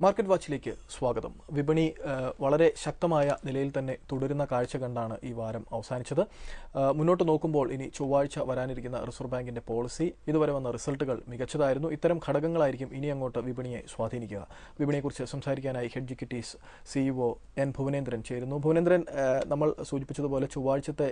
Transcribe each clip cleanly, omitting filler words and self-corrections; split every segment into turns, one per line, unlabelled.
Market വാച്ചിലേക്ക് സ്വാഗതം. വിപണി വളരെ ശക്തമായ നിലയിൽ തന്നെ തുടരുന്ന കാഴ്ച കണ്ടാണ് ഈ വാരം അവസാനിച്ചത്. മുന്നോട്ട് നോക്കുമ്പോൾ ഇനി ചൊവ്വാഴ്ച വരാനിരിക്കുന്ന റിസർവ് ബാങ്കിന്റെ പോളിസി, ഇതുവരെ വന്ന റിസൾട്ടുകൾ മികച്ചതായിരുന്നു. ഇത്തരം ഘടകങ്ങളായിരിക്കും ഇനി അങ്ങോട്ട് വിപണിയെ സ്വാധീനിക്കുക. വിപണിയെക്കുറിച്ച് സംസാരിക്കാനായി hedge equities CEO N Bhuvanendran ചേരുന്നു. ഭുവനേന്ദ്രൻ, നമ്മൾ സൂചിപ്പിച്ചതുപോലെ ചൊവ്വാഴ്ചത്തെ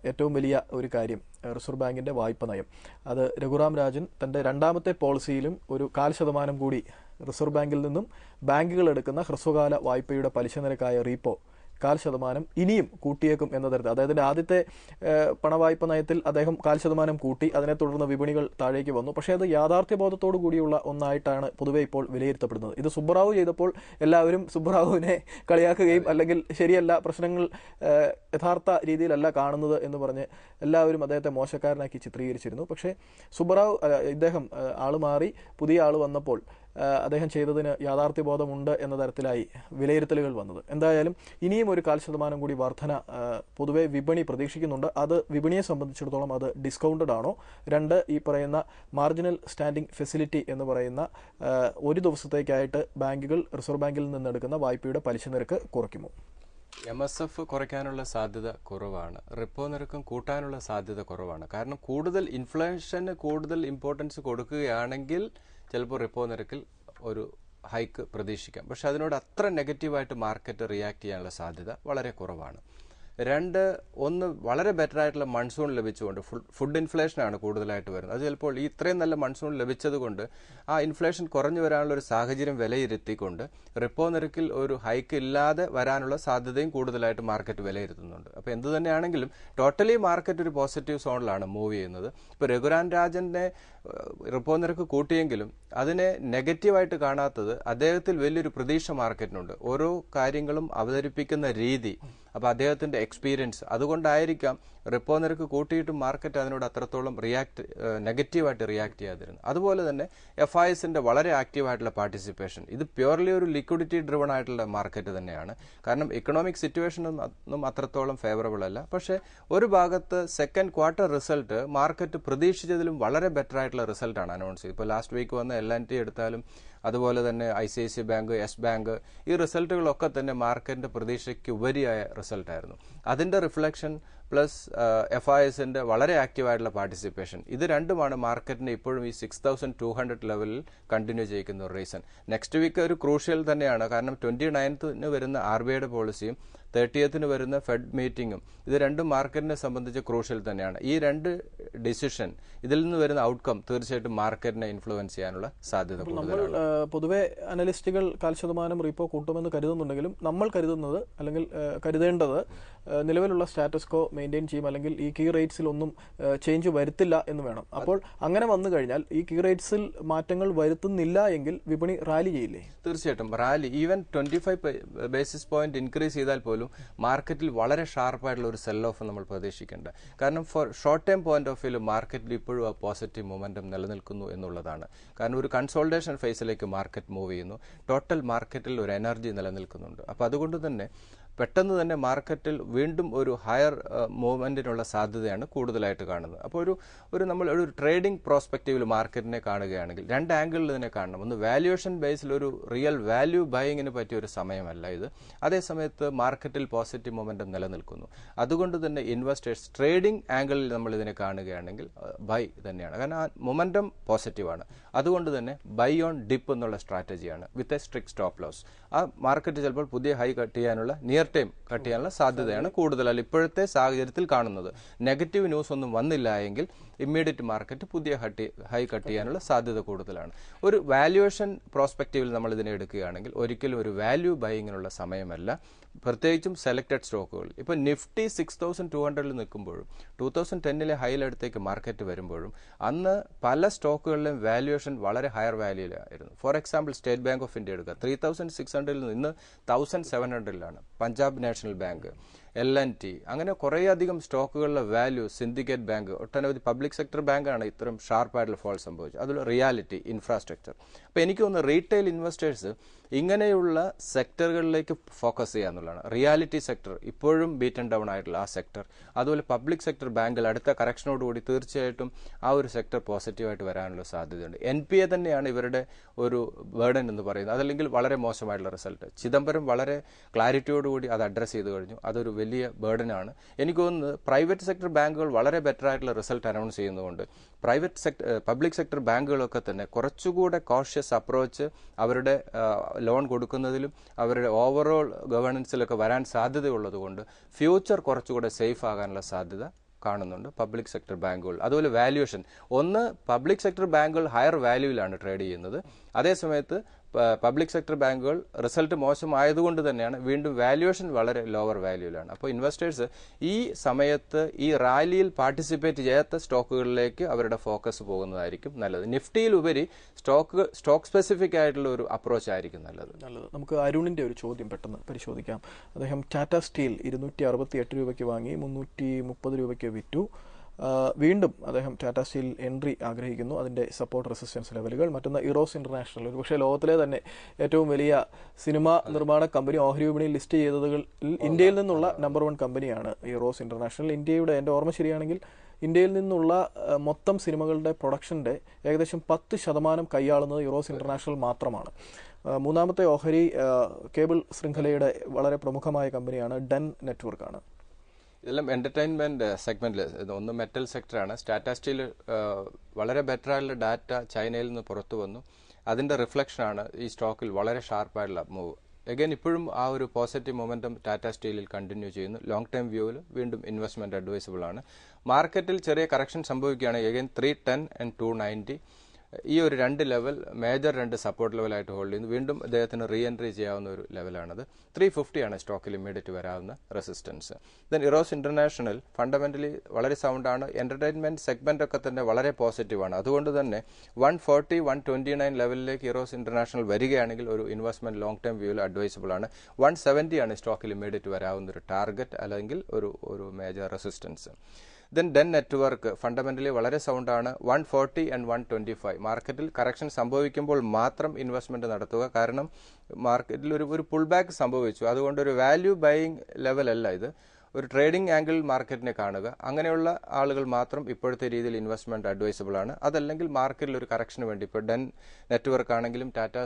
ഏറ്റവും വലിയ ഒരു കാര്യം റിസർവ് ബാങ്കിന്റെ വായ്പ നയം. അത് രഘുറാം രാജൻ തന്റെ രണ്ടാമത്തെ പോളിസിയിലും ഒരു 0.5% കൂടി റിസർവ് ബാങ്കിൽ നിന്നും ബാങ്കുകൾ എടുക്കുന്ന ഹ്രസ്വകാല വായ്പയുടെ പലിശ നിരക്കായ റീപ്പോ 0.5% ഇനിയും കൂട്ടിയേക്കും എന്ന തരത്തിൽ. അതായത് ആദ്യത്തെ പണവായ്പ നയത്തിൽ അദ്ദേഹം 0.5% കൂട്ടി, അതിനെ തുടർന്ന് വിപണികൾ താഴേക്ക് വന്നു. പക്ഷേ അത് യാഥാർത്ഥ്യബോധത്തോടു കൂടിയുള്ള ഒന്നായിട്ടാണ് പൊതുവെ ഇപ്പോൾ വിലയിരുത്തപ്പെടുന്നത്. ഇത് സുബ്ബറാവു ചെയ്തപ്പോൾ എല്ലാവരും സുബ്ബറാവുവിനെ കളിയാക്കുകയും അല്ലെങ്കിൽ ശരിയല്ല, പ്രശ്നങ്ങൾ യഥാർത്ഥ രീതിയിലല്ല കാണുന്നത് എന്ന് പറഞ്ഞ് എല്ലാവരും അദ്ദേഹത്തെ മോശക്കാരനാക്കി ചിത്രീകരിച്ചിരുന്നു. പക്ഷേ സുബ്ബറാവു ഇദ്ദേഹം ആള് മാറി പുതിയ ആൾ വന്നപ്പോൾ അദ്ദേഹം ചെയ്തതിന് യാഥാർത്ഥ്യബോധമുണ്ട് എന്ന തരത്തിലായി വിലയിരുത്തലുകൾ വന്നത്. എന്തായാലും ഇനിയും ഒരു 0.5% കൂടി വർധന പൊതുവെ വിപണി പ്രതീക്ഷിക്കുന്നുണ്ട്. അത് വിപണിയെ സംബന്ധിച്ചിടത്തോളം അത് ഡിസ്കൗണ്ടഡ് ആണോ? രണ്ട്, ഈ പറയുന്ന മാർജിനൽ സ്റ്റാൻഡിംഗ് ഫെസിലിറ്റി എന്ന് പറയുന്ന ഒരു ദിവസത്തേക്കായിട്ട് ബാങ്കുകൾ റിസർവ് ബാങ്കിൽ നിന്നെടുക്കുന്ന വായ്പയുടെ പലിശ നിരക്ക് കുറയ്ക്കുമോ?
MSF കുറയ്ക്കാനുള്ള സാധ്യത കുറവാണ്. റിപ്പോ നിരക്കും കൂട്ടാനുള്ള സാധ്യത കുറവാണ്. കാരണം കൂടുതൽ ഇൻഫ്ലേഷന് കൂടുതൽ ഇമ്പോർട്ടൻസ് കൊടുക്കുകയാണെങ്കിൽ ചിലപ്പോൾ റിപ്പോ നിരക്കിൽ ഒരു ഹൈക്ക് പ്രതീക്ഷിക്കാം. പക്ഷെ അതിനോട് അത്ര നെഗറ്റീവായിട്ട് മാർക്കറ്റ് റിയാക്ട് ചെയ്യാനുള്ള സാധ്യത വളരെ കുറവാണ്. ഒന്ന് വളരെ ബെറ്റർ ആയിട്ടുള്ള മൺസൂൺ ലഭിച്ചുകൊണ്ട് ഫുഡ് ഇൻഫ്ലേഷനാണ് കൂടുതലായിട്ട് വരുന്നത്. അത് ചിലപ്പോൾ ഈ ഇത്രയും നല്ല മൺസൂൺ ലഭിച്ചത് കൊണ്ട് ആ ഇൻഫ്ലേഷൻ കുറഞ്ഞു വരാനുള്ള ഒരു സാഹചര്യം വിലയിരുത്തിക്കൊണ്ട് റിപ്പോ നിരക്കിൽ ഒരു ഹൈക്ക് ഇല്ലാതെ വരാനുള്ള സാധ്യതയും കൂടുതലായിട്ട് മാർക്കറ്റ് വിലയിരുത്തുന്നുണ്ട്. അപ്പോൾ എന്ത് തന്നെയാണെങ്കിലും ടോട്ടലി മാർക്കറ്റ് ഒരു പോസിറ്റീവ് സോണിലാണ് മൂവ് ചെയ്യുന്നത്. ഇപ്പോൾ രഘുറാം രാജന്റെ റിപ്പോ നിരക്ക് കൂട്ടിയെങ്കിലും അതിനെ നെഗറ്റീവായിട്ട് കാണാത്തത് അദ്ദേഹത്തിൽ വലിയൊരു പ്രതീക്ഷ മാർക്കറ്റിനുണ്ട്. ഓരോ കാര്യങ്ങളും അവതരിപ്പിക്കുന്ന രീതി, അപ്പോൾ അദ്ദേഹത്തിന്റെ എക്സ്പീരിയൻസ്, അതുകൊണ്ടായിരിക്കാം റിപ്പോ നിരക്ക് കൂട്ടിയിട്ടും മാർക്കറ്റ് അതിനോട് അത്രത്തോളം നെഗറ്റീവായിട്ട് റിയാക്ട് ചെയ്യാതിരുന്നത്. അതുപോലെ തന്നെ FISന്റെ വളരെ ആക്റ്റീവായിട്ടുള്ള പാർട്ടിസിപ്പേഷൻ, ഇത് പ്യൂർലി ഒരു ലിക്വിഡിറ്റി ഡ്രിവൺ ആയിട്ടുള്ള മാർക്കറ്റ് തന്നെയാണ്. കാരണം ഇക്കണോമിക് സിറ്റുവേഷൻ ഒന്നും അത്രത്തോളം ഫേവറബിൾ അല്ല. പക്ഷേ ഒരു ഭാഗത്ത് സെക്കൻഡ് ക്വാർട്ടർ റിസൾട്ട് മാർക്കറ്റ് പ്രതീക്ഷിച്ചതിലും വളരെ ബെറ്റർ ആയിട്ടുള്ള റിസൾട്ടാണ് അനൗൺസ് ചെയ്തത്. ഇപ്പോൾ ലാസ്റ്റ് വീക്ക് വന്ന L&T എടുത്താലും അതുപോലെ തന്നെ ICICI ബാങ്ക്, യെസ് ബാങ്ക്, ഈ റിസൾട്ടുകളൊക്കെ തന്നെ മാർക്കറ്റിന്റെ പ്രതീക്ഷയ്ക്ക് ഉപരിയായ റിസൾട്ടായിരുന്നു. അതിന്റെ റിഫ്ലക്ഷൻ പ്ലസ് FISന്റെ വളരെ ആക്റ്റീവായിട്ടുള്ള പാർട്ടിസിപ്പേഷൻ, ഇത് രണ്ടുമാണ് മാർക്കറ്റിനെ ഇപ്പോഴും ഈ 6200 ലെവലിൽ കണ്ടിന്യൂ ചെയ്യിക്കുന്ന ഒരു റീസൺ. നെക്സ്റ്റ് വീക്ക് ഒരു ക്രൂഷ്യൽ തന്നെയാണ്. കാരണം 29th വരുന്ന RBIയുടെ പോളിസിയും 30th വരുന്ന ഫെഡ് മീറ്റിംഗും, ഇത് രണ്ടും മാർക്കറ്റിനെ സംബന്ധിച്ച് ക്രൂഷ്യൽ തന്നെയാണ്. ഈ രണ്ട് ഡിസിഷൻ, ഇതിൽ നിന്ന് വരുന്ന ഔട്ട്കം തീർച്ചയായിട്ടും മാർക്കറ്റിനെ ഇൻഫ്ലുവൻസ് ചെയ്യാനുള്ള സാധ്യത കൂടുതലാണ്.
പൊതുവെ അനലിസ്റ്റുകൾ 0.5% റീപ്പോ കൂട്ടുമെന്ന് കരുതുന്നുണ്ടെങ്കിലും നമ്മൾ കരുതുന്നത് അല്ലെങ്കിൽ കരുതേണ്ടത് നിലവിലുള്ള സ്റ്റാറ്റസ് കോ മെയിൻറ്റെയിൻ ചെയ്യും, അല്ലെങ്കിൽ ഈ കീ റേറ്റ്സിൽ ഒന്നും ചേഞ്ച് വരുത്തില്ല എന്ന് വേണം. അപ്പോൾ അങ്ങനെ വന്നു കഴിഞ്ഞാൽ ഈ കീ റേറ്റ്സിൽ മാറ്റങ്ങൾ വരുത്തുന്നില്ല എങ്കിൽ വിപണി റാലി ചെയ്യില്ലേ?
തീർച്ചയായിട്ടും rally. Even 25 basis point increase ചെയ്താൽ പോലും മാർക്കറ്റിൽ വളരെ ഷാർപ്പായിട്ടുള്ള ഒരു സെൽ ഓഫ് നമ്മൾ പ്രതീക്ഷിക്കേണ്ട. കാരണം for short time point of view മാർക്കറ്റിൽ ഇപ്പോഴും ആ പോസിറ്റീവ് മൊമെന്റം നിലനിൽക്കുന്നു എന്നുള്ളതാണ്. കാരണം ഒരു കൺസോൾട്ടേഷൻ ഫേസിലേക്ക് മാർക്കറ്റ് മൂവ് ചെയ്യുന്നു. ടോട്ടൽ മാർക്കറ്റിൽ ഒരു എനർജി നിലനിൽക്കുന്നുണ്ട്. അപ്പോൾ അതുകൊണ്ട് തന്നെ പെട്ടെന്ന് തന്നെ മാർക്കറ്റിൽ വീണ്ടും ഒരു ഹയർ മൂവ്മെന്റിനുള്ള സാധ്യതയാണ് കൂടുതലായിട്ട് കാണുന്നത്. അപ്പോൾ നമ്മൾ ഒരു ട്രേഡിംഗ് പ്രോസ്പെക്റ്റീവിൽ മാർക്കറ്റിനെ കാണുകയാണെങ്കിൽ രണ്ട് ആംഗിളിൽ ഇതിനെ കാണണം. ഒന്ന്, വാല്യുവേഷൻ ബേസിൽ ഒരു റിയൽ വാല്യൂ ബൈയിങ്ങിന് പറ്റിയ ഒരു സമയമല്ല ഇത്. അതേസമയത്ത് മാർക്കറ്റിൽ പോസിറ്റീവ് മൊമെന്റം നിലനിൽക്കുന്നു. അതുകൊണ്ട് തന്നെ ഇൻവെസ്റ്റേഴ്സ് ട്രേഡിംഗ് ആംഗിളിൽ നമ്മൾ ഇതിനെ കാണുകയാണെങ്കിൽ ബൈ തന്നെയാണ്. കാരണം ആ മൊമെന്റം പോസിറ്റീവാണ്. അതുകൊണ്ട് തന്നെ ബൈ ഓൺ ഡിപ്പ് എന്നുള്ള സ്ട്രാറ്റജിയാണ് with a strict stop loss. ആ മാർക്കറ്റ് ചിലപ്പോൾ പുതിയ ഹൈ കട്ട് ചെയ്യാനുള്ള നിയർ ടൈം കട്ട് ചെയ്യാനുള്ള സാധ്യതയാണ് കൂടുതൽ ഇപ്പോഴത്തെ സാഹചര്യത്തിൽ കാണുന്നത്. നെഗറ്റീവ് ന്യൂസ് ഒന്നും വന്നില്ല എങ്കിൽ ഇമ്മീഡിയറ്റ് മാർക്കറ്റ് പുതിയ ഹൈ കട്ട് ചെയ്യാനുള്ള സാധ്യത കൂടുതലാണ്. ഒരു വാല്യുവേഷൻ പ്രോസ്പെക്റ്റീവിൽ നമ്മൾ ഇതിനെ എടുക്കുകയാണെങ്കിൽ ഒരിക്കലും ഒരു വാല്യൂ ബൈയിങ്ങിനുള്ള സമയമല്ല, പ്രത്യേകിച്ചും സെലക്ടഡ് സ്റ്റോക്കുകൾ. ഇപ്പോൾ നിഫ്റ്റി 6200 നിൽക്കുമ്പോഴും 2010 ഹൈയിലടുത്തേക്ക് മാർക്കറ്റ് വരുമ്പോഴും അന്ന് പല സ്റ്റോക്കുകളിലും വാല്യുവേഷൻ വളരെ ഹയർ വാല്യൂലായിരുന്നു. For example State Bank of India എടുക്കുക, 3600 നിന്ന് 1700 പഞ്ചാബ് നാഷണൽ ബാങ്ക്, L&T, അങ്ങനെ കുറേയധികം സ്റ്റോക്കുകളുടെ വാല്യൂ, സിൻഡിക്കേറ്റ് ബാങ്ക്, ഒട്ടനവധി പബ്ലിക് സെക്ടർ ബാങ്കാണ് ഇത്തരം ഷാർപ്പായിട്ടുള്ള ഫോൾ സംഭവിച്ചത്. അതിൽ റിയാലിറ്റി, ഇൻഫ്രാസ്ട്രക്ചർ. അപ്പോൾ എനിക്ക് തോന്നുന്നു റീറ്റെയിൽ ഇൻവെസ്റ്റേഴ്സ് ഇങ്ങനെയുള്ള സെക്ടറുകളിലേക്ക് ഫോക്കസ് ചെയ്യുക എന്നുള്ളതാണ്. റിയാലിറ്റി സെക്ടർ ഇപ്പോഴും ബീറ്റൻ ഡൗൺ ആയിട്ടുള്ള ആ സെക്ടർ, അതുപോലെ പബ്ലിക് സെക്ടർ ബാങ്കിൽ അടുത്ത കറക്ഷനോടുകൂടി തീർച്ചയായിട്ടും ആ ഒരു സെക്ടർ പോസിറ്റീവായിട്ട് വരാനുള്ള സാധ്യതയുണ്ട്. NPA തന്നെയാണ് ഇവരുടെ ഒരു ബേർഡൻ എന്ന് പറയുന്നത്, അതല്ലെങ്കിൽ വളരെ മോശമായിട്ടുള്ള റിസൾട്ട്. ചിദംബരം വളരെ ക്ലാരിറ്റിയോടുകൂടി അത് അഡ്രസ്സ് ചെയ്ത് കഴിഞ്ഞു. അതൊരു വലിയ ബേർഡനാണ്. എനിക്ക് തോന്നുന്നത് പ്രൈവറ്റ് സെക്ടർ ബാങ്കുകൾ വളരെ ബെറ്റർ ആയിട്ടുള്ള റിസൾട്ട് അനൗൺസ് ചെയ്യുന്നതുകൊണ്ട് പബ്ലിക് സെക്ടർ ബാങ്കുകളൊക്കെ തന്നെ കുറച്ചുകൂടെ കോഷ്യസ് അപ്രോച്ച് അവരുടെ ലോൺ കൊടുക്കുന്നതിലും അവരുടെ ഓവറോൾ ഗവേണൻസിലൊക്കെ വരാൻ സാധ്യതയുള്ളത് കൊണ്ട് ഫ്യൂച്ചർ കുറച്ചുകൂടെ സേഫ് ആകാനുള്ള സാധ്യത കാണുന്നുണ്ട് പബ്ലിക് സെക്ടർ ബാങ്കുകൾ. അതുപോലെ വാല്യുവേഷൻ, ഒന്ന് പബ്ലിക് സെക്ടർ ബാങ്കുകൾ ഹയർ വാല്യൂവിലാണ് ട്രേഡ് ചെയ്യുന്നത്, അതേസമയത്ത് പബ്ലിക് സെക്ടർ ബാങ്കുകൾ റിസൾട്ട് മോശമായതുകൊണ്ട് തന്നെയാണ് വീണ്ടും വാല്യുവേഷൻ വളരെ ലോവർ വാല്യൂവിലാണ്. അപ്പോൾ ഇൻവെസ്റ്റേഴ്സ് ഈ സമയത്ത് ഈ റാലിയിൽ പാർട്ടിസിപ്പേറ്റ് ചെയ്യാത്ത സ്റ്റോക്കുകളിലേക്ക് അവരുടെ ഫോക്കസ് പോകുന്നതായിരിക്കും നല്ലത്. നിഫ്റ്റിയിലുപരി സ്റ്റോക്ക് സ്പെസിഫിക് ആയിട്ടുള്ള ഒരു അപ്രോച്ച് ആയിരിക്കും നല്ലത്.
നമുക്ക് അരുണിന്റെ ഒരു ചോദ്യം പെട്ടെന്ന് പരിശോധിക്കാം. അദ്ദേഹം ടാറ്റ സ്റ്റീൽ 268 രൂപയ്ക്ക് വാങ്ങി 330 രൂപയ്ക്ക് വിറ്റു. വീണ്ടും അദ്ദേഹം ടാറ്റ സ്റ്റീൽ എൻട്രി ആഗ്രഹിക്കുന്നു. അതിന്റെ സപ്പോർട്ട് റെസിസ്റ്റൻസ് ലെവലുകൾ. മറ്റൊന്ന് ഇറോസ് ഇന്റർനാഷണൽ, ഒരു പക്ഷേ ലോകത്തിലെ തന്നെ ഏറ്റവും വലിയ സിനിമാ നിർമ്മാണ കമ്പനി ഓഹരി വിപണിയിൽ ലിസ്റ്റ് ചെയ്തതിൽ ഇന്ത്യയിൽ നിന്നുള്ള നമ്പർ 1 കമ്പനിയാണ് ഇറോസ് ഇന്റർനാഷണൽ. ഇന്ത്യയുടെ, എൻ്റെ ഓർമ്മ ശരിയാണെങ്കിൽ, ഇന്ത്യയിൽ നിന്നുള്ള മൊത്തം സിനിമകളുടെ പ്രൊഡക്ഷന്റെ ഏകദേശം 10% കൈയാളുന്നത് ഇറോസ് ഇന്റർനാഷണൽ മാത്രമാണ്. മൂന്നാമത്തെ ഓഹരി കേബിൾ ശൃംഖലയുടെ വളരെ പ്രമുഖമായ കമ്പനിയാണ് ഡെൻ നെറ്റ്വർക്കാണ്.
ഇതെല്ലാം എന്റർടൈൻമെന്റ് സെഗ്മെന്റിൽ, ഒന്ന് മെറ്റൽ സെക്ടറാണ്. ടാറ്റ സ്റ്റീൽ വളരെ ബെറ്റർ ആയിട്ടുള്ള ഡാറ്റ ചൈനയിൽ നിന്ന് പുറത്തു വന്നു. അതിന്റെ റിഫ്ലക്ഷനാണ് ഈ സ്റ്റോക്കിൽ വളരെ ഷാർപ്പായിട്ടുള്ള മൂവ്. അഗൈൻ ഇപ്പോഴും ആ ഒരു പോസിറ്റീവ് മൊമെന്റം ടാറ്റ സ്റ്റീലിൽ കണ്ടിന്യൂ ചെയ്യുന്നു. ലോങ് ടൈം വ്യൂവിൽ വീണ്ടും ഇൻവെസ്റ്റ്മെന്റ് അഡ്വൈസബിൾ ആണ്. മാർക്കറ്റിൽ ചെറിയ കറക്ഷൻ സംഭവിക്കുകയാണ്. അഗൈൻ 310 and 290 ഈ ഒരു 2 ലെവൽ മേജർ 2 സപ്പോർട്ട് ലെവലായിട്ട് ഹോൾഡ് ചെയ്യുന്നു. വീണ്ടും അദ്ദേഹത്തിന് റീ എൻട്രി ചെയ്യാവുന്ന ഒരു ലെവലാണത്. 350 ആണ് സ്റ്റോക്കിൽ ഇമ്മീഡിയറ്റ് വരാവുന്ന resistance. Then Eros international fundamentally വളരെ സൗണ്ടാണ്. എന്റർടൈൻമെന്റ് സെഗ്മെന്റ് ഒക്കെ തന്നെ വളരെ പോസിറ്റീവാണ്. അതുകൊണ്ട് തന്നെ 140, 129 ലെവലിലേക്ക് ഇറോസ് ഇന്റർനാഷണൽ വരികയാണെങ്കിൽ ഒരു ഇൻവെസ്റ്റ്മെന്റ് ലോങ് ടൈം വ്യൂവിൽ അഡ്വൈസബിൾ ആണ്. 170 ആണ് സ്റ്റോക്കിൽ ഇമ്മീഡിയറ്റ് വരാവുന്ന ഒരു ടാർഗറ്റ് അല്ലെങ്കിൽ ഒരു major resistance. Then Den network fundamentally വളരെ സൗണ്ടാണ്. 140 and 125. മാർക്കറ്റിൽ കറക്ഷൻ സംഭവിക്കുമ്പോൾ മാത്രം ഇൻവെസ്റ്റ്മെന്റ് നടത്തുക. കാരണം മാർക്കറ്റിൽ ഒരു പുൾ ബാക്ക് സംഭവിച്ചു. അതുകൊണ്ട് ഒരു വാല്യൂ ബൈയിങ് ലെവലല്ല ഇത്, ഒരു ട്രേഡിംഗ് ആംഗിൾ മാർക്കറ്റിനെ കാണുക. അങ്ങനെയുള്ള ആളുകൾ മാത്രം ഇപ്പോഴത്തെ രീതിയിൽ ഇൻവെസ്റ്റ്മെന്റ് അഡ്വൈസബിൾ ആണ്. അതല്ലെങ്കിൽ മാർക്കറ്റിൽ ഒരു കറക്ഷന് വേണ്ടി, ഇപ്പോൾ ഡെൻ നെറ്റ്വർക്ക് ആണെങ്കിലും ടാറ്റ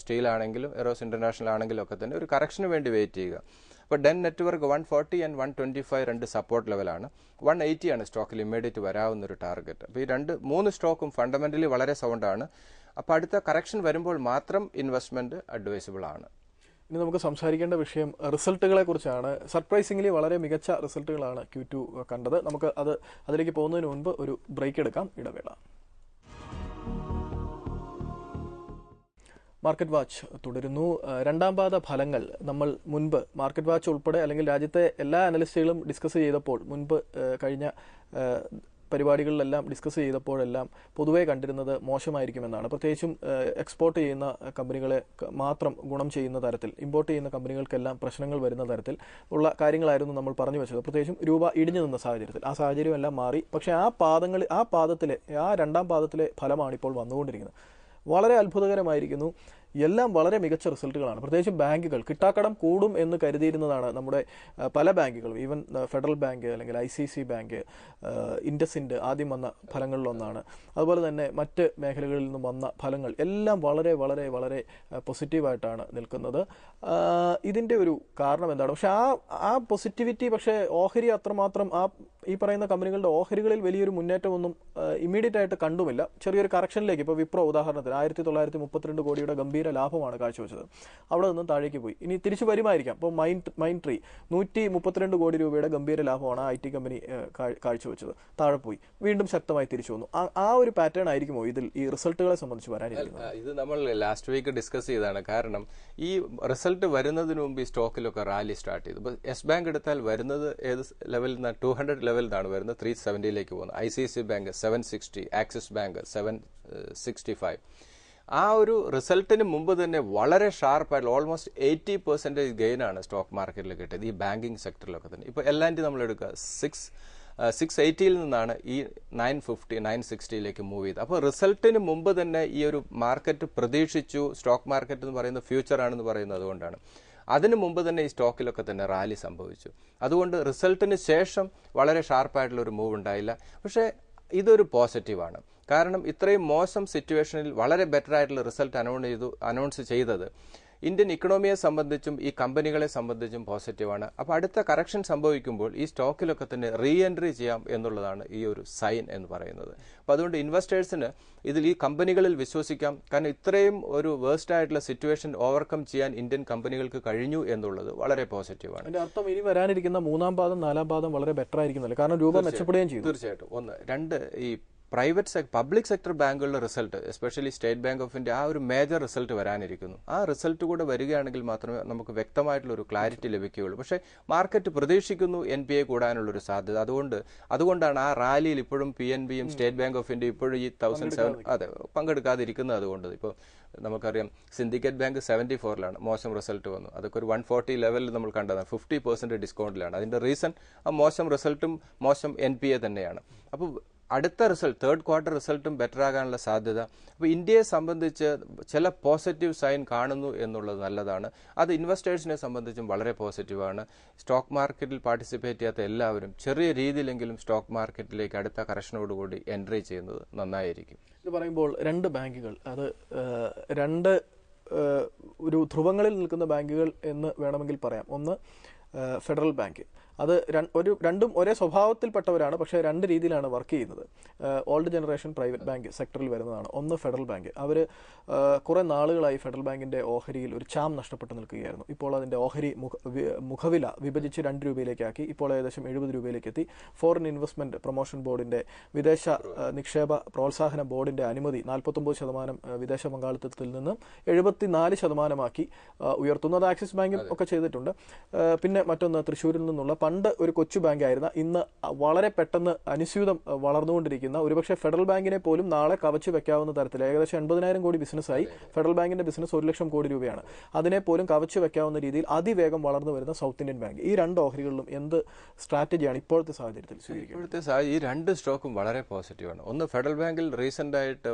സ്റ്റീൽ ആണെങ്കിലും ഇറോസ് ഇന്റർനാഷണൽ ആണെങ്കിലും ഒക്കെ തന്നെ ഒരു കറക്ഷന് വേണ്ടി വെയിറ്റ് ചെയ്യുക. ഇപ്പോൾ ഡെൻ നെറ്റ്വർക്ക് 140 and 125 2 സപ്പോർട്ട് ലെവലാണ്. 180 ആണ് സ്റ്റോക്കിൽ ഇമ്മീഡിയറ്റ് വരാവുന്ന ഒരു ടാർഗറ്റ്. അപ്പോൾ ഈ 3 സ്റ്റോക്കും ഫണ്ടമെന്റലി വളരെ സൗണ്ടാണ്. അപ്പോൾ അടുത്ത കറക്ഷൻ വരുമ്പോൾ മാത്രം ഇൻവെസ്റ്റ്മെന്റ് അഡ്വൈസബിൾ ആണ്.
ഇനി നമുക്ക് സംസാരിക്കേണ്ട വിഷയം റിസൾട്ടുകളെ കുറിച്ചാണ്. സർപ്രൈസിംഗ്ലി വളരെ മികച്ച റിസൾട്ടുകളാണ് Q2 കണ്ടത്. നമുക്ക് അതിലേക്ക് പോകുന്നതിന് മുൻപ് ഒരു ബ്രേക്ക് എടുക്കാം, ഇടവേള. മാർക്കറ്റ് വാച്ച് തുടരുന്നു. രണ്ടാം പാദ ഫലങ്ങൾ നമ്മൾ മുൻപ് മാർക്കറ്റ് വാച്ച് ഉൾപ്പെടെ അല്ലെങ്കിൽ രാജ്യത്തെ എല്ലാ അനലിസ്റ്റുകളും ഡിസ്കസ് ചെയ്തപ്പോൾ, മുൻപ് കഴിഞ്ഞ പരിപാടികളിലെല്ലാം ഡിസ്കസ് ചെയ്തപ്പോഴെല്ലാം പൊതുവേ കണ്ടിരുന്നത് മോശമായിരിക്കുമെന്നാണ്. പ്രത്യേകിച്ചും എക്സ്പോർട്ട് ചെയ്യുന്ന കമ്പനികളെ മാത്രം ഗുണം ചെയ്യുന്ന തരത്തിൽ, ഇമ്പോർട്ട് ചെയ്യുന്ന കമ്പനികൾക്കെല്ലാം പ്രശ്നങ്ങൾ വരുന്ന തരത്തിൽ ഉള്ള കാര്യങ്ങളായിരുന്നു നമ്മൾ പറഞ്ഞു വെച്ചത്. പ്രത്യേകിച്ചും രൂപ ഇടിഞ്ഞു നിന്ന സാഹചര്യത്തിൽ ആ സാഹചര്യം എല്ലാം മാറി. പക്ഷേ ആ രണ്ടാം പാദത്തിലെ ഫലമാണ് ഇപ്പോൾ വന്നുകൊണ്ടിരിക്കുന്നത്. വളരെ അത്ഭുതകരമായിരിക്കുന്നു. എല്ലാം വളരെ മികച്ച റിസൾട്ടുകളാണ്. പ്രത്യേകിച്ചും ബാങ്കുകൾ കിട്ടാക്കടം കൂടും എന്ന് കരുതിയിരുന്നതാണ് നമ്മുടെ പല ബാങ്കുകളും. ഈവൻ ഫെഡറൽ ബാങ്ക് അല്ലെങ്കിൽ ICICI ബാങ്ക്, ഇൻഡസിൻഡ് ആദ്യം വന്ന ഫലങ്ങളിലൊന്നാണ്. അതുപോലെ തന്നെ മറ്റ് മേഖലകളിൽ നിന്നും വന്ന ഫലങ്ങൾ എല്ലാം വളരെ വളരെ വളരെ പോസിറ്റീവായിട്ടാണ് നിൽക്കുന്നത്. ഇതിൻ്റെ ഒരു കാരണം എന്താണ്? പക്ഷെ ആ പോസിറ്റിവിറ്റി, പക്ഷേ ഓഹരി അത്രമാത്രം ഈ പറയുന്ന കമ്പനികളുടെ ഓഹരികളിൽ വലിയൊരു മുന്നേറ്റമൊന്നും ഇമ്മീഡിയറ്റ് ആയിട്ട് കണ്ടുമില്ല. ചെറിയൊരു കറക്ഷനിലേക്ക്, ഇപ്പോൾ വിപ്രോ ഉദാഹരണത്തിന് 1932 കോടിയുടെ ഗംഭീര ലാഭമാണ് കാഴ്ചവെച്ചത്. അവിടെ നിന്നും താഴേക്ക് പോയി. ഇനി തിരിച്ചു വരുമായിരിക്കാം. ഇപ്പോൾ മൈൻഡ് ട്രീ 132 കോടി രൂപയുടെ ഗംഭീര ലാഭമാണ് IT കമ്പനി കാഴ്ചവെച്ചത്. താഴെ പോയി, വീണ്ടും ശക്തമായി തിരിച്ചു വന്നു. ആ ഒരു പാറ്റേൺ ആയിരിക്കുമോ ഇതിൽ ഈ റിസൾട്ടുകളെ സംബന്ധിച്ച് വരാനിരിക്കുന്നത്?
ഇത് നമ്മൾ ലാസ്റ്റ് വീക്ക് ഡിസ്കസ് ചെയ്തതാണ്. കാരണം ഈ റിസൾട്ട് വരുന്നതിന് മുമ്പ് ഈ സ്റ്റോക്കിലൊക്കെ റാലി സ്റ്റാർട്ട് ചെയ്തു. ഇപ്പോൾ യെസ് ബാങ്ക് എടുത്താൽ വരുന്നത് ഏത് ലെവലിൽ നിന്നാണ്? 200 ലെവലിൽ നിന്നാണ് വരുന്നത്. 370 പോകുന്നത്. ICICI bank 760, axis bank 765. ആ ഒരു റിസൾട്ടിന് മുമ്പ് തന്നെ വളരെ ഷാർപ്പായിട്ടുള്ള ഓൾമോസ്റ്റ് 80% ഗെയിനാണ് സ്റ്റോക്ക് മാർക്കറ്റിൽ കിട്ടിയത് ഈ ബാങ്കിങ് സെക്ടറിലൊക്കെ തന്നെ. ഇപ്പോൾ L&T നമ്മൾ എടുക്കുക 680 നിന്നാണ് ഈ 960 മൂവ് ചെയ്തത്. അപ്പോൾ റിസൾട്ടിന് മുമ്പ് തന്നെ ഈ ഒരു മാർക്കറ്റ് പ്രതീക്ഷിച്ചു. സ്റ്റോക്ക് മാർക്കറ്റ് എന്ന് പറയുന്നത് ഫ്യൂച്ചർ ആണെന്ന് പറയുന്നത് അതുകൊണ്ടാണ്. അതിനു മുമ്പ് തന്നെ ഈ സ്റ്റോക്കിലൊക്കെ തന്നെ റാലി സംഭവിച്ചു. അതുകൊണ്ട് റിസൾട്ടിന് ശേഷം വളരെ ഷാർപ്പായിട്ടുള്ളൊരു മൂവ് ഉണ്ടായില്ല. പക്ഷേ ഇതൊരു പോസിറ്റീവാണ്. കാരണം ഇത്രയും മോശം സിറ്റുവേഷനിൽ വളരെ ബെറ്റർ ആയിട്ടുള്ള റിസൾട്ട് അനൗൺസ് ചെയ്തത് ഇന്ത്യൻ ഇക്കണോമിയെ സംബന്ധിച്ചും ഈ കമ്പനികളെ സംബന്ധിച്ചും പോസിറ്റീവാണ്. അപ്പോൾ അടുത്ത കറക്ഷൻ സംഭവിക്കുമ്പോൾ ഈ സ്റ്റോക്കിലൊക്കെ തന്നെ റീ എൻട്രി ചെയ്യാം എന്നുള്ളതാണ് ഈ ഒരു സൈൻ എന്ന് പറയുന്നത്. അപ്പോൾ അതുകൊണ്ട് ഇൻവെസ്റ്റേഴ്സിന് ഇതിൽ ഈ കമ്പനികളിൽ വിശ്വസിക്കാം. കാരണം ഇത്രയും ഒരു വേഴ്സ്റ്റ് ആയിട്ടുള്ള സിറ്റുവേഷൻ ഓവർകം ചെയ്യാൻ ഇന്ത്യൻ കമ്പനികൾക്ക് കഴിഞ്ഞു എന്നുള്ളത് വളരെ പോസിറ്റീവാണ്.
അതിന്റെ അർത്ഥം ഇനി വരാനിരിക്കുന്ന മൂന്നാം പാദം നാലാം പാദം വളരെ ബെറ്റർ ആയിരിക്കുന്നില്ല, കാരണം രൂപ മെച്ചപ്പെടുകയും ചെയ്തു.
തീർച്ചയായിട്ടും. ഒന്ന്, രണ്ട്, ഈ പബ്ലിക് സെക്ടർ ബാങ്കുകളുടെ result, especially state Bank of India, ആ ഒരു മേജർ റിസൾട്ട് വരാനിരിക്കുന്നു. ആ റിസൾട്ട് കൂടെ വരികയാണെങ്കിൽ മാത്രമേ നമുക്ക് വ്യക്തമായിട്ടുള്ള ഒരു ക്ലാരിറ്റി ലഭിക്കുകയുള്ളൂ. പക്ഷേ മാർക്കറ്റ് പ്രതീക്ഷിക്കുന്നു NPA കൂടാനുള്ളൊരു സാധ്യത. അതുകൊണ്ടാണ് ആ റാലിയിൽ ഇപ്പോഴും PNB യും സ്റ്റേറ്റ് ബാങ്ക് ഓഫ് ഇന്ത്യ ഇപ്പോഴും ഈ 1007 പങ്കെടുക്കാതിരിക്കുന്നത്. അതുകൊണ്ട് ഇപ്പോൾ നമുക്കറിയാം സിൻഡിക്കേറ്റ് ബാങ്ക് 74 മോശം റിസൾട്ട് വന്നു. അതൊക്കെ ഒരു 140 ലെവലിൽ നമ്മൾ കണ്ടതാണ്. 50% ഡിസ്കൗണ്ടിലാണ്. അതിന്റെ റീസൺ ആ മോശം റിസൾട്ടും മോശം NPA തന്നെയാണ്. അപ്പോൾ അടുത്ത റിസൾട്ട്, തേർഡ് ക്വാർട്ടർ റിസൾട്ടും ബെറ്റർ ആകാനുള്ള സാധ്യത. അപ്പോൾ ഇന്ത്യയെ സംബന്ധിച്ച് ചില പോസിറ്റീവ് സൈൻ കാണുന്നു എന്നുള്ളത് നല്ലതാണ്. അത് ഇൻവെസ്റ്റേഴ്സിനെ സംബന്ധിച്ചും വളരെ പോസിറ്റീവാണ്. സ്റ്റോക്ക് മാർക്കറ്റിൽ പാർട്ടിസിപ്പേറ്റ് ചെയ്യാത്ത എല്ലാവരും ചെറിയ രീതിയിലെങ്കിലും സ്റ്റോക്ക് മാർക്കറ്റിലേക്ക് അടുത്ത കറക്ഷനോടുകൂടി എൻട്രി ചെയ്യുന്നത് നന്നായിരിക്കും.
ഇത് പറയുമ്പോൾ രണ്ട് ബാങ്കുകൾ, അത് രണ്ട് ഒരു ധ്രുവങ്ങളിൽ നിൽക്കുന്ന ബാങ്കുകൾ എന്ന് വേണമെങ്കിൽ പറയാം. ഒന്ന് ഫെഡറൽ ബാങ്ക്, അത് രണ്ടും ഒരേ സ്വഭാവത്തിൽപ്പെട്ടവരാണ്, പക്ഷേ രണ്ട് രീതിയിലാണ് വർക്ക് ചെയ്യുന്നത്. ഓൾഡ് ജനറേഷൻ പ്രൈവറ്റ് ബാങ്ക് സെക്ടറിൽ വരുന്നതാണ്. ഒന്ന് ഫെഡറൽ ബാങ്ക്. അവർ കുറേ നാളുകളായി ഫെഡറൽ ബാങ്കിന്റെ ഓഹരിയിൽ ഒരു ചാം നഷ്ടപ്പെട്ട് നിൽക്കുകയായിരുന്നു. ഇപ്പോൾ അതിന്റെ ഓഹരി മുഖവില വിഭജിച്ച് 2 രൂപയിലേക്കാക്കി. ഇപ്പോൾ ഏകദേശം 70 രൂപയിലേക്ക് എത്തി. ഫോറിൻ ഇൻവെസ്റ്റ്മെന്റ് പ്രൊമോഷൻ ബോർഡിന്റെ, വിദേശ നിക്ഷേപ പ്രോത്സാഹന ബോർഡിന്റെ അനുമതി 49% വിദേശ പങ്കാളിത്തത്തിൽ നിന്ന് 74% ഉയർത്തുന്നത് ആക്സിസ് ബാങ്കും ഒക്കെ ചെയ്തിട്ടുണ്ട്. പിന്നെ മറ്റൊന്ന് തൃശ്ശൂരിൽ നിന്നുള്ള, പണ്ട് ഒരു കൊച്ചു ബാങ്ക് ആയിരുന്ന, ഇന്ന് വളരെ പെട്ടെന്ന് അനുസ്യൂതം വളർന്നുകൊണ്ടിരിക്കുന്ന, ഒരുപക്ഷെ ഫെഡറൽ ബാങ്കിനെ പോലും നാളെ കവച്ചു വെക്കാവുന്ന തരത്തിൽ ഏകദേശം 80,000 കോടി ബിസിനസ്സായി. ഫെഡറൽ ബാങ്കിന്റെ ബിസിനസ് 1 ലക്ഷം കോടി രൂപയാണ്. അതിനെ പോലും കവച്ചു വെക്കാവുന്ന രീതിയിൽ അതിവേഗം വളർന്നു വരുന്ന സൗത്ത് ഇന്ത്യൻ ബാങ്ക്. ഈ രണ്ട് ഓഹരികളിലും എന്ത് സ്ട്രാറ്റജിയാണ് ഇപ്പോഴത്തെ സാഹചര്യത്തിൽ സ്വീകരിക്കുന്നത്?
ഈ രണ്ട് സ്റ്റോക്കും വളരെ പോസിറ്റീവാണ്. ഒന്ന്, ഫെഡറൽ ബാങ്കിൽ റീസെന്റ് ആയിട്ട്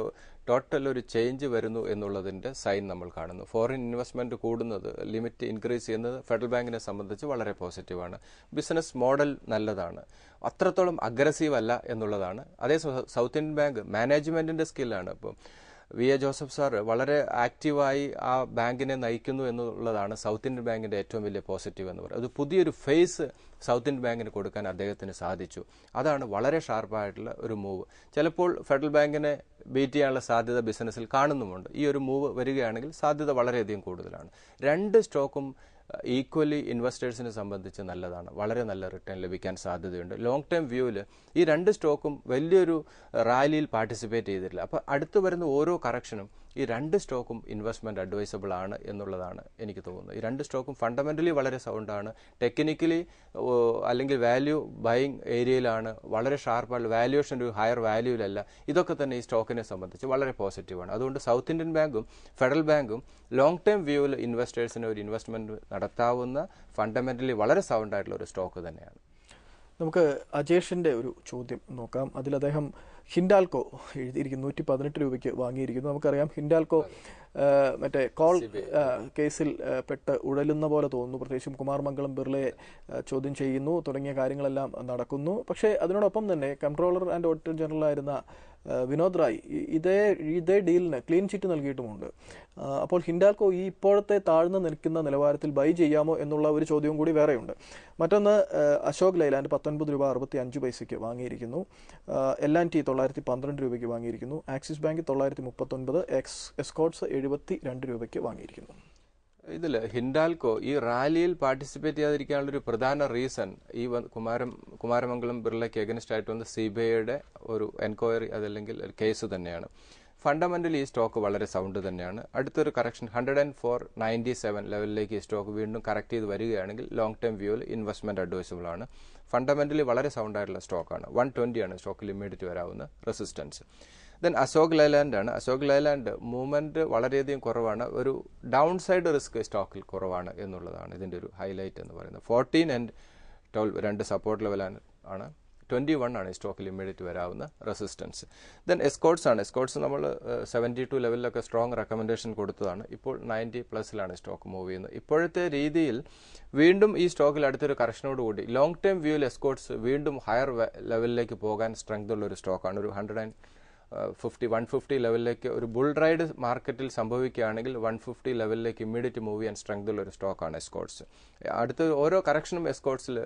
ടോട്ടൽ ഒരു ചേഞ്ച് വരുന്നു എന്നുള്ളതിന്റെ സൈൻ നമ്മൾ കാണുന്നു. ഫോറിൻ ഇൻവെസ്റ്റ്മെന്റ് കൂടുന്നത്, ലിമിറ്റ് ഇൻക്രീസ് ചെയ്യുന്നത് ഫെഡറൽ ബാങ്കിനെ സംബന്ധിച്ച് വളരെ പോസിറ്റീവാണ്. ബിസിനസ് മോഡൽ നല്ലതാണ്, അത്രത്തോളം അഗ്രസീവ് അല്ല എന്നുള്ളതാണ്. അതേ സൗത്ത് ഇന്ത്യൻ ബാങ്ക് മാനേജ്മെന്റിന്റെ സ്കില്ലാണ്. ഇപ്പോൾ VA ജോസഫ് സാർ വളരെ ആക്റ്റീവായി ആ ബാങ്കിനെ നയിക്കുന്നു എന്നുള്ളതാണ് സൗത്ത് ഇന്ത്യൻ ബാങ്കിന്റെ ഏറ്റവും വലിയ പോസിറ്റീവ് എന്ന് പറയുന്നത്. അത് പുതിയൊരു ഫേസ് സൗത്ത് ഇന്ത്യൻ ബാങ്കിന് കൊടുക്കാൻ അദ്ദേഹത്തിന് സാധിച്ചു. അതാണ് വളരെ ഷാർപ്പായിട്ടുള്ള ഒരു മൂവ്. ചിലപ്പോൾ ഫെഡറൽ ബാങ്കിനെ ബീറ്റ് ചെയ്യാനുള്ള സാധ്യത ബിസിനസ്സിൽ കാണുന്നുമുണ്ട്. ഈ ഒരു മൂവ് വരികയാണെങ്കിൽ സാധ്യത വളരെയധികം കൂടുതലാണ്. രണ്ട് സ്റ്റോക്കും ഈക്വലി ഇൻവെസ്റ്റേഴ്സിനെ സംബന്ധിച്ച് നല്ലതാണ്. വളരെ നല്ല റിട്ടേൺ ലഭിക്കാൻ സാധ്യതയുണ്ട്. ലോങ് ടേം വ്യൂവിൽ ഈ രണ്ട് സ്റ്റോക്കും വലിയൊരു റാലിയിൽ പാർട്ടിസിപ്പേറ്റ് ചെയ്തിട്ടില്ല. അപ്പോൾ അടുത്ത് വരുന്ന ഓരോ കറക്ഷനും ഈ രണ്ട് സ്റ്റോക്കും ഇൻവെസ്റ്റ്മെന്റ് അഡ്വൈസബിൾ ആണ് എന്നുള്ളതാണ് എനിക്ക് തോന്നുന്നത്. ഈ രണ്ട് സ്റ്റോക്കും ഫണ്ടമെന്റലി വളരെ സൗണ്ടാണ്. ടെക്നിക്കലി അല്ലെങ്കിൽ വാല്യൂ ബൈയിങ് ഏരിയയിലാണ്. വളരെ ഷാർപ്പായിട്ടുള്ള വാല്യൂഷൻ ഒരു ഹയർ വാല്യൂവിലല്ല. ഇതൊക്കെ തന്നെ ഈ സ്റ്റോക്കിനെ സംബന്ധിച്ച് വളരെ പോസിറ്റീവാണ്. അതുകൊണ്ട് സൗത്ത് ഇന്ത്യൻ ബാങ്കും ഫെഡറൽ ബാങ്കും ലോങ് ടേം വ്യൂവിൽ ഇൻവെസ്റ്റേഴ്സിന് ഒരു ഇൻവെസ്റ്റ്മെന്റ് നടത്താവുന്ന ഫണ്ടമെന്റലി വളരെ സൗണ്ടായിട്ടുള്ള ഒരു സ്റ്റോക്ക് തന്നെയാണ്.
നമുക്ക് അജേഷിന്റെ ഒരു ചോദ്യം നോക്കാം. അതിൽ അദ്ദേഹം ഹിൻഡാൽകോ എഴുതിയിരിക്കുന്നു 118 രൂപയ്ക്ക് വാങ്ങിയിരിക്കുന്നു. നമുക്കറിയാം ഹിൻഡാൽകോ മറ്റേ കോൾ കേസിൽ പെട്ട് ഉഴലുന്ന പോലെ തോന്നുന്നു. പ്രത്യേകിച്ചും കുമാരമംഗലം ബിർളയെ ചോദ്യം ചെയ്യുന്നു തുടങ്ങിയ കാര്യങ്ങളെല്ലാം നടക്കുന്നു. പക്ഷേ അതിനോടൊപ്പം തന്നെ കംട്രോളർ ആൻഡ് ഓഡിറ്റർ ജനറൽ ആയിരുന്ന വിനോദ് റായ് ഇതേ ഡീലിന് ക്ലീൻ ചിറ്റ് നൽകിയിട്ടുമുണ്ട്. അപ്പോൾ ഹിൻഡാൽകോ ഈ ഇപ്പോഴത്തെ താഴ്ന്നു നിൽക്കുന്ന നിലവാരത്തിൽ ബൈ ചെയ്യാമോ എന്നുള്ള ഒരു ചോദ്യവും കൂടി വേറെയുണ്ട്. മറ്റൊന്ന് അശോക് ലൈലാൻഡ് 19 രൂപ 65 പൈസയ്ക്ക് വാങ്ങിയിരിക്കുന്നു. L&T 912 രൂപയ്ക്ക് വാങ്ങിയിരിക്കുന്നു. ആക്സിസ് ബാങ്ക് 939, എസ്കോട്ട്സ് 72 രൂപയ്ക്ക് വാങ്ങിയിരിക്കുന്നു.
ഇതിൽ ഹിൻഡാൽകോ ഈ റാലിയിൽ പാർട്ടിസിപ്പേറ്റ് ചെയ്യാതിരിക്കാനുള്ളൊരു പ്രധാന റീസൺ ഈ കുമാരമംഗലം ബിർളയ്ക്ക് എഗൻസ്റ്റ് ആയിട്ട് വന്ന CBIയുടെ ഒരു എൻക്വയറി, അതല്ലെങ്കിൽ കേസ് തന്നെയാണ്. ഫണ്ടമെന്റലി ഈ സ്റ്റോക്ക് വളരെ സൗണ്ട് തന്നെയാണ്. അടുത്തൊരു കറക്ഷൻ 104.97 ലെവലിലേക്ക് ഈ സ്റ്റോക്ക് വീണ്ടും കറക്റ്റ് ചെയ്ത് വരികയാണെങ്കിൽ ലോങ് ടേം വ്യൂവിൽ ഇൻവെസ്റ്റ്മെന്റ് അഡ്വൈസബിൾ ആണ്. ഫണ്ടമെന്റലി വളരെ സൗണ്ട് ആയിട്ടുള്ള സ്റ്റോക്കാണ്. 120 ആണ് സ്റ്റോക്കിൽ ഇമ്മീഡിയറ്റ് വരാവുന്ന റെസിസ്റ്റൻസ്. ദെൻ അശോക് ലൈലാൻഡ് ആണ്. അശോക് ലൈലാൻഡ് മൂവ്മെൻറ്റ് വളരെയധികം കുറവാണ്. ഒരു ഡൗൺ സൈഡ് റിസ്ക് സ്റ്റോക്കിൽ കുറവാണ് എന്നുള്ളതാണ് ഇതിൻ്റെ ഒരു ഹൈലൈറ്റ് എന്ന് പറയുന്നത്. 14 and 12 രണ്ട് സപ്പോർട്ട് ലെവലാണ്. 21 ആണ് ഈ സ്റ്റോക്കിൽ ഇമ്മീഡിയറ്റ് വരാവുന്ന റെസിസ്റ്റൻസ്. ദെൻ എസ്കോർട്സ് ആണ്. എസ്കോർട്സ് നമ്മൾ 72 ലെവലിലൊക്കെ സ്ട്രോങ് റെക്കമെൻഡേഷൻ കൊടുത്തതാണ്. ഇപ്പോൾ 90+ സ്റ്റോക്ക് മൂവ് ചെയ്യുന്നത്. ഇപ്പോഴത്തെ രീതിയിൽ വീണ്ടും ഈ സ്റ്റോക്കിൽ അടുത്തൊരു കറക്ഷനോടുകൂടി ലോങ് ടേം വ്യൂവിൽ എസ്കോർട്സ് വീണ്ടും ഹയർ ലെവലിലേക്ക് പോകാൻ സ്ട്രെങ്ത് ഉള്ള ഒരു സ്റ്റോക്കാണ്. ഒരു 150 ലെവലിലേക്ക് ഒരു ബുൾ റൈഡ് മാർക്കറ്റിൽ സംഭവിക്കുകയാണെങ്കിൽ 150 ലെവലിലേക്ക് ഇമ്മീഡിയറ്റ് മൂവ് ചെയ്യാൻ സ്ട്രെങ്ത് ഉള്ള ഒരു സ്റ്റോക്കാണ് എസ്കോർട്സ്. അടുത്ത ഓരോ കറക്ഷനും എസ്കോർട്സിൽ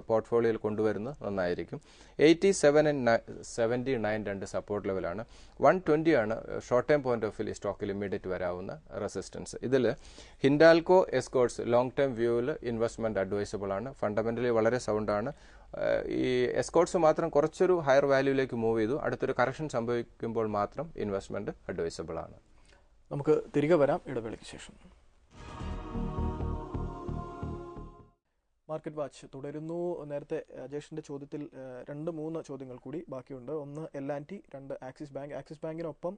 പോർട്ട്ഫോളിയോയിൽ കൊണ്ടുവരുന്നത് നന്നായിരിക്കും. 87 and 79 രണ്ട് സപ്പോർട്ട് ലെവലാണ്. 120 ആണ് short time point of view സ്റ്റോക്കിൽ ഇമ്മീഡിയറ്റ് വരാവുന്ന റെസിസ്റ്റൻസ്. ഇതിൽ ഹിൻഡാൽകോ എസ്കോർട്സ് ലോങ് ടൈം വ്യൂവിൽ ഇൻവെസ്റ്റ്മെന്റ് അഡ്വൈസബിൾ ആണ്. ഫണ്ടമെന്റലി വളരെ സൗണ്ടാണ്. ഈ എസ്കോർട്സ് മാത്രം കുറച്ചൊരു ഹയർ വാല്യൂയിലേക്ക് മൂവ് ചെയ്തു. അടുത്തൊരു കറക്ഷൻ സംഭവിക്കുമ്പോൾ മാത്രം ഇൻവെസ്റ്റ്മെന്റ് അഡ്വൈസബിൾ ആണ്.
നമുക്ക് തിരികെ വരാം ഇടവേളയ്ക്ക് ശേഷം. മാർക്കറ്റ് വാച്ച് തുടരുന്നു. നേരത്തെ അജേഷിന്റെ ചോദ്യത്തിൽ 2-3 ചോദ്യങ്ങൾ കൂടി ബാക്കിയുണ്ട്. ഒന്ന് L&T, 2 ആക്സിസ് ബാങ്ക്. ആക്സിസ് ബാങ്കിനൊപ്പം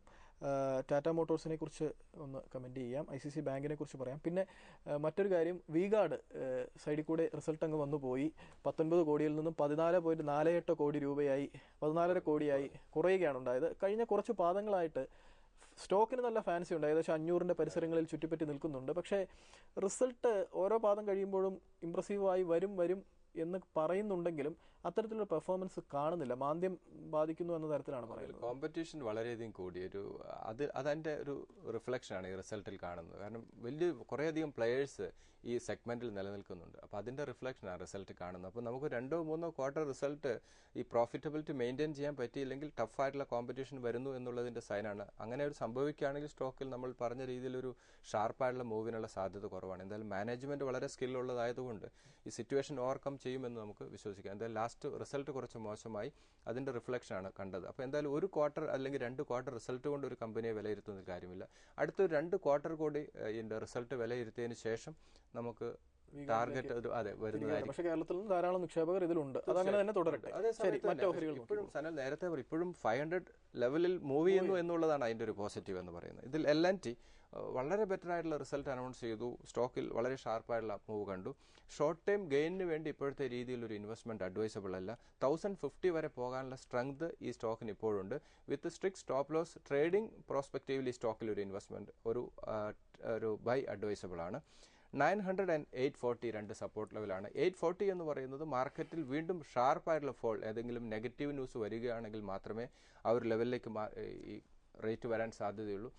ടാറ്റ മോട്ടോഴ്സിനെ കുറിച്ച് ഒന്ന് കമന്റ് ചെയ്യാം. ICICI ബാങ്കിനെ കുറിച്ച് പറയാം. പിന്നെ മറ്റൊരു കാര്യം, വി-ഗാർഡ് സൈഡിൽ കൂടെ റിസൾട്ട് അങ്ങ് വന്നു പോയി. 19 കോടിയിൽ നിന്നും 14.48 കോടി രൂപയായി, 14.5 കോടിയായി കുറയുകയാണ് ഉണ്ടായത്. കഴിഞ്ഞ കുറച്ച് പാദങ്ങളായിട്ട് സ്റ്റോക്കിന് നല്ല ഫാൻസി ഉണ്ട്. ഏകദേശം 500 പരിസരങ്ങളിൽ ചുറ്റിപ്പറ്റി നിൽക്കുന്നുണ്ട്. പക്ഷേ റിസൾട്ട് ഓരോ പാദം കഴിയുമ്പോഴും ഇംപ്രസീവായി വരും എന്ന് പറയുന്നുണ്ടെങ്കിലും അത്തരത്തിലുള്ള പെർഫോമൻസ് കാണുന്നില്ല. മാന്ദ്യം ബാധിക്കുന്നു എന്ന തരത്തിലാണ് പറയുന്നത്.
കോമ്പറ്റീഷൻ വളരെയധികം കൂടി അതിൻ്റെ ഒരു റിഫ്ലക്ഷനാണ് ഈ റിസൾട്ടിൽ കാണുന്നത്. കാരണം കുറേയധികം പ്ലെയേഴ്സ് ഈ സെഗ്മെന്റിൽ നിലനിൽക്കുന്നുണ്ട്. അപ്പോൾ അതിൻ്റെ റിഫ്ലക്ഷനാണ് റിസൾട്ട് കാണുന്നത്. അപ്പോൾ നമുക്ക് 2-3 ക്വാർട്ടർ റിസൾട്ട് ഈ പ്രോഫിറ്റബിലിറ്റി മെയിൻറ്റെയിൻ ചെയ്യാൻ പറ്റിയില്ലെങ്കിൽ ടഫായിട്ടുള്ള കോമ്പറ്റീഷൻ വരുന്നു എന്നുള്ളതിൻ്റെ സൈനാണ്. അങ്ങനെ ഒരു സംഭവിക്കുകയാണെങ്കിൽ സ്റ്റോക്കിൽ നമ്മൾ പറഞ്ഞ രീതിയിലൊരു ഷാർപ്പായിട്ടുള്ള മൂവിനുള്ള സാധ്യത കുറവാണ്. എന്തായാലും മാനേജ്മെന്റ് വളരെ സ്കില്ലുള്ളതായതുകൊണ്ട് ഈ സിറ്റുവേഷൻ ഓവർകം ചെയ്യുമെന്ന് നമുക്ക് വിശ്വസിക്കാം. എന്തായാലും ലാസ്റ്റ് റിസൾട്ട് കുറച്ച് മോശമായി, അതിൻ്റെ റിഫ്ലക്ഷനാണ് കണ്ടത്. അപ്പോൾ എന്തായാലും ഒരു ക്വാർട്ടർ അല്ലെങ്കിൽ 2 ക്വാർട്ടർ റിസൾട്ട് കൊണ്ട് ഒരു കമ്പനിയെ വിലയിരുത്തുന്ന കാര്യമില്ല. അടുത്തൊരു 2 ക്വാർട്ടർ കൂടി ഇതിൻ്റെ റിസൾട്ട് വിലയിരുത്തിയതിന് ശേഷം നമുക്ക് ടാർഗറ്റ് വരുന്നതായിരിക്കും.
പക്ഷേ കേരളത്തിൽ നിന്ന് ധാരാളം നിക്ഷേപകർ ഇതിലുണ്ട്. അതങ്ങനെ തന്നെ തുടരട്ടെ.
ഇപ്പോഴും സനൽ നേരത്തെ ഇപ്പോഴും 500 ലെവലിൽ മൂവ് ചെയ്യുന്നു എന്നുള്ളതാണ് അതിൻ്റെ ഒരു പോസിറ്റീവ് എന്ന് പറയുന്നത്. ഇതിൽ L&T വളരെ ബെറ്റർ ആയിട്ടുള്ള റിസൾട്ട് അനൗൺസ് ചെയ്തു. സ്റ്റോക്കിൽ വളരെ ഷാർപ്പായിട്ടുള്ള മൂവ് കണ്ടു. ഷോർട്ട് ടൈം ഗെയിനിന് വേണ്ടി ഇപ്പോഴത്തെ രീതിയിൽ ഒരു ഇൻവെസ്റ്റ്മെന്റ് അഡ്വൈസബിൾ അല്ല. 1050 വരെ പോകാനുള്ള സ്ട്രെങ്ത് ഈ സ്റ്റോക്കിന് ഇപ്പോഴുണ്ട്. With strict stop loss trading prospectively സ്റ്റോക്കിൽ ഒരു ഇൻവെസ്റ്റ്മെന്റ് ഒരു ബൈ അഡ്വൈസബിൾ ആണ്. 900 and 840 രണ്ട് സപ്പോർട്ട് ലെവലാണ്. 840 എന്ന് പറയുന്നത് മാർക്കറ്റിൽ വീണ്ടും ഷാർപ്പായിട്ടുള്ള ഫോൾ, ഏതെങ്കിലും നെഗറ്റീവ് ന്യൂസ് വരികയാണെങ്കിൽ മാത്രമേ ആ ഒരു ലെവലിലേക്ക് ഈ റേറ്റ് വരാൻ സാധ്യതയുള്ളൂ.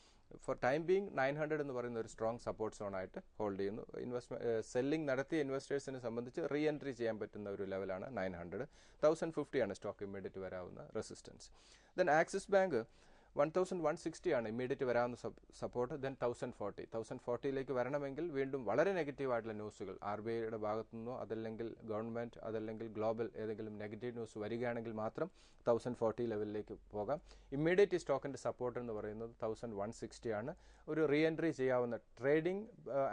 ഫോർ ടൈം ബീങ് 900 എന്ന് പറയുന്ന ഒരു സ്ട്രോങ് സപ്പോർട്ട് സോൺ ആയിട്ട് ഹോൾഡ് ചെയ്യുന്നു. സെല്ലിംഗ് നടത്തിയ ഇൻവെസ്റ്റേഴ്സിനെ സംബന്ധിച്ച് റീ എൻട്രി ചെയ്യാൻ പറ്റുന്ന ഒരു ലെവലാണ് 900. 1050 ആണ് സ്റ്റോക്ക് ഇമ്മീഡിയറ്റ് വരാവുന്ന റെസിസ്റ്റൻസ്. ദെൻ ആക്സിസ് ബാങ്ക് 1160 ആണ് ഇമ്മീഡിയറ്റ് വരാവുന്ന സപ്പോർട്ട്. ദെൻ 1040 വരണമെങ്കിൽ വീണ്ടും വളരെ നെഗറ്റീവായിട്ടുള്ള ന്യൂസുകൾ RBIയുടെ ഭാഗത്തു നിന്നോ അതല്ലെങ്കിൽ ഗവൺമെന്റ് അതല്ലെങ്കിൽ ഗ്ലോബൽ ഏതെങ്കിലും നെഗറ്റീവ് ന്യൂസ് വരികയാണെങ്കിൽ മാത്രം 1040 ലെവലിലേക്ക് പോകാം. ഇമ്മീഡിയറ്റ് സ്റ്റോക്കിന്റെ സപ്പോർട്ട് എന്ന് പറയുന്നത് 1160 ആണ്. ഒരു റീ എൻട്രി ചെയ്യാവുന്ന ട്രേഡിംഗ്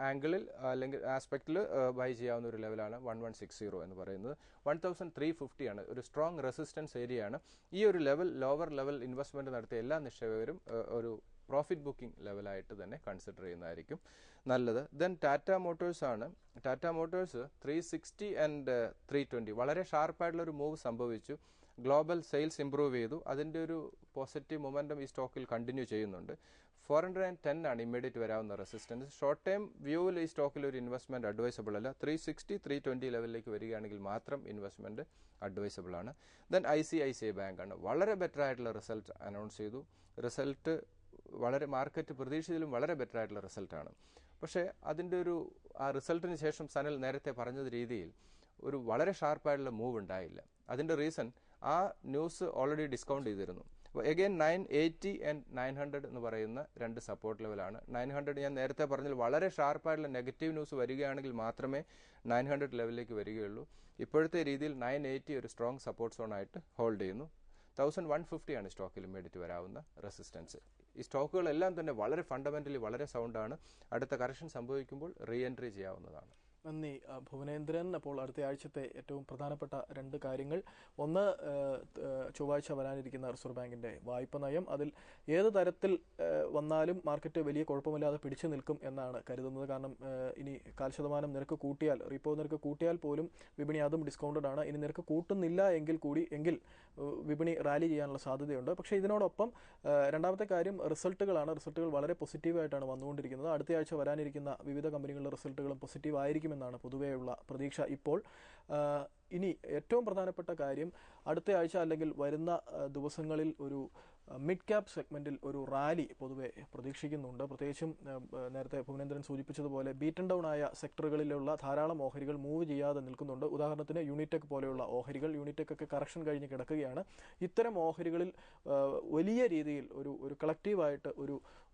ആംഗിളിൽ അല്ലെങ്കിൽ ആസ്പെക്റ്റിൽ ബൈ ചെയ്യാവുന്ന ഒരു ലെവലാണ് 1160 എന്ന് പറയുന്നത്. 1350 ആണ് ഒരു സ്ട്രോങ് റെസിസ്റ്റൻസ് ഏരിയ ആണ്. ഈ ഒരു ലെവൽ ലോവർ ലെവൽ ഇൻവെസ്റ്റ്മെന്റ് നടത്തിയ എല്ലാ നിക്ഷേപകരും ഒരു പ്രോഫിറ്റ് ബുക്കിംഗ് ലെവലായിട്ട് തന്നെ കൺസിഡർ ചെയ്യുന്നതായിരിക്കും നല്ലത്. ദെൻ ടാറ്റ മോട്ടോഴ്സ് ആണ്. ടാറ്റ മോട്ടോഴ്സ് 360 and 320 വളരെ ഷാർപ്പായിട്ടുള്ള ഒരു മൂവ് സംഭവിച്ചു. ഗ്ലോബൽ സെയിൽസ് ഇംപ്രൂവ് ചെയ്തു. അതിൻ്റെ ഒരു പോസിറ്റീവ് മൊമെന്റം ഈ സ്റ്റോക്കിൽ കണ്ടിന്യൂ ചെയ്യുന്നുണ്ട്. 410 ആണ് ഇമ്മീഡിയറ്റ് വരാവുന്ന റെസിസ്റ്റൻസ്. ഷോർട്ട് ടൈം വ്യൂവിൽ ഈ സ്റ്റോക്കിൽ ഒരു ഇൻവെസ്റ്റ്മെന്റ് അഡ്വൈസബിൾ അല്ല. 360, 320 ലെവലിലേക്ക് വരികയാണെങ്കിൽ മാത്രം ഇൻവെസ്റ്റ്മെന്റ് അഡ്വൈസബിൾ ആണ്. ദെൻ ICICI ബാങ്ക് ആണ്. വളരെ ബെറ്റർ ആയിട്ടുള്ള റിസൾട്ട് അനൗൺസ് ചെയ്തു. റിസൾട്ട് വളരെ മാർക്കറ്റ് പ്രതീക്ഷിച്ചതിലും വളരെ ബെറ്റർ ആയിട്ടുള്ള റിസൾട്ടാണ്. പക്ഷേ അതിൻ്റെ ആ റിസൾട്ടിന് ശേഷം സനൽ നേരത്തെ പറഞ്ഞ രീതിയിൽ ഒരു വളരെ ഷാർപ്പായിട്ടുള്ള മൂവ് ഉണ്ടായില്ല. അതിൻ്റെ റീസൺ ആ ന്യൂസ് ഓൾറെഡി ഡിസ്കൗണ്ട് ചെയ്തിരുന്നു. അപ്പോൾ എഗെയിൻ 980 and 900 എന്ന് പറയുന്ന രണ്ട് സപ്പോർട്ട് ലെവലാണ്. 900 ഞാൻ നേരത്തെ പറഞ്ഞാൽ വളരെ ഷാർപ്പായിട്ടുള്ള നെഗറ്റീവ് ന്യൂസ് വരികയാണെങ്കിൽ മാത്രമേ 900 ലെവലിലേക്ക് വരികയുള്ളൂ. ഇപ്പോഴത്തെ രീതിയിൽ 980 ഒരു സ്ട്രോങ് സപ്പോർട്ട് സോൺ ആയിട്ട് ഹോൾഡ് ചെയ്യുന്നു. 1150 ആണ് സ്റ്റോക്കിൽ ഇമ്മീഡിയറ്റ് വരാവുന്ന റെസിസ്റ്റൻസ്. ഈ സ്റ്റോക്കുകളെല്ലാം തന്നെ വളരെ ഫണ്ടമെന്റലി വളരെ സൗണ്ടാണ്. അടുത്ത കറക്ഷൻ സംഭവിക്കുമ്പോൾ റീ എൻട്രി ചെയ്യാവുന്നതാണ്.
നന്ദി ഭുവനേന്ദ്രൻ. അപ്പോൾ അടുത്ത ആഴ്ചത്തെ ഏറ്റവും പ്രധാനപ്പെട്ട രണ്ട് കാര്യങ്ങൾ, ഒന്ന് ചൊവ്വാഴ്ച വരാനിരിക്കുന്ന റിസർവ് ബാങ്കിന്റെ വായ്പ നയം. അതിൽ ഏത് തരത്തിൽ വന്നാലും മാർക്കറ്റ് വലിയ കുഴപ്പമില്ലാതെ പിടിച്ചു നിൽക്കും എന്നാണ് കരുതുന്നത്. കാരണം ഇനി 0.5% നിരക്ക് കൂട്ടിയാൽ, റീപ്പോ നിരക്ക് കൂട്ടിയാൽ പോലും വിപണി അതും ഡിസ്കൗണ്ടഡ് ആണ്. ഇനി നിരക്ക് കൂട്ടുന്നില്ല എങ്കിൽ വിപണി റാലി ചെയ്യാനുള്ള സാധ്യതയുണ്ട്. പക്ഷേ ഇതിനോടൊപ്പം രണ്ടാമത്തെ കാര്യം റിസൾട്ടുകളാണ്. റിസൾട്ടുകൾ വളരെ പോസിറ്റീവായിട്ടാണ് വന്നുകൊണ്ടിരിക്കുന്നത്. അടുത്ത ആഴ്ച വരാനിരിക്കുന്ന വിവിധ കമ്പനികളുടെ റിസൾട്ടുകളും പോസിറ്റീവ് ആയിരിക്കുമെന്നാണ് പൊതുവെയുള്ള പ്രതീക്ഷ ഇപ്പോൾ. ഇനി ഏറ്റവും പ്രധാനപ്പെട്ട കാര്യം, അടുത്ത ആഴ്ച അല്ലെങ്കിൽ വരുന്ന ദിവസങ്ങളിൽ ഒരു മിഡ് ക്യാപ് സെഗ്മെന്റിൽ ഒരു റാലി പൊതുവെ പ്രതീക്ഷിക്കുന്നുണ്ട്. പ്രത്യേകിച്ചും നേരത്തെ ഭുവനേന്ദ്രൻ സൂചിപ്പിച്ചതുപോലെ ബീറ്റൺ ഡൗൺ ആയ സെക്ടറുകളിലുള്ള ധാരാളം ഓഹരികൾ മൂവ് ചെയ്യാതെ നിൽക്കുന്നുണ്ട്. ഉദാഹരണത്തിന് യൂണിടെക് പോലെയുള്ള ഓഹരികൾ, യൂണിടെക് ഒക്കെ കറക്ഷൻ കഴിഞ്ഞ് കിടക്കുകയാണ്. ഇത്തരം ഓഹരികളിൽ വലിയ രീതിയിൽ ഒരു കളക്റ്റീവായിട്ട്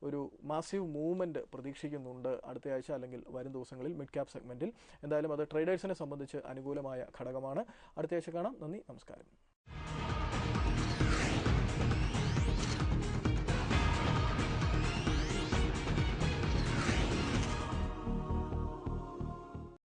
ഒരു മാസീവ് മൂവ്മെന്റ് പ്രതീക്ഷിക്കുന്നുണ്ട് അടുത്ത ആഴ്ച അല്ലെങ്കിൽ വരും ദിവസങ്ങളിൽ മിഡ് ക്യാപ് സെഗ്മെന്റിൽ. എന്തായാലും അത് ട്രേഡേഴ്സിനെ സംബന്ധിച്ച് അനുകൂലമായ ഘടകമാണ്. അടുത്ത ആഴ്ച കാണാം. നന്ദി, നമസ്കാരം.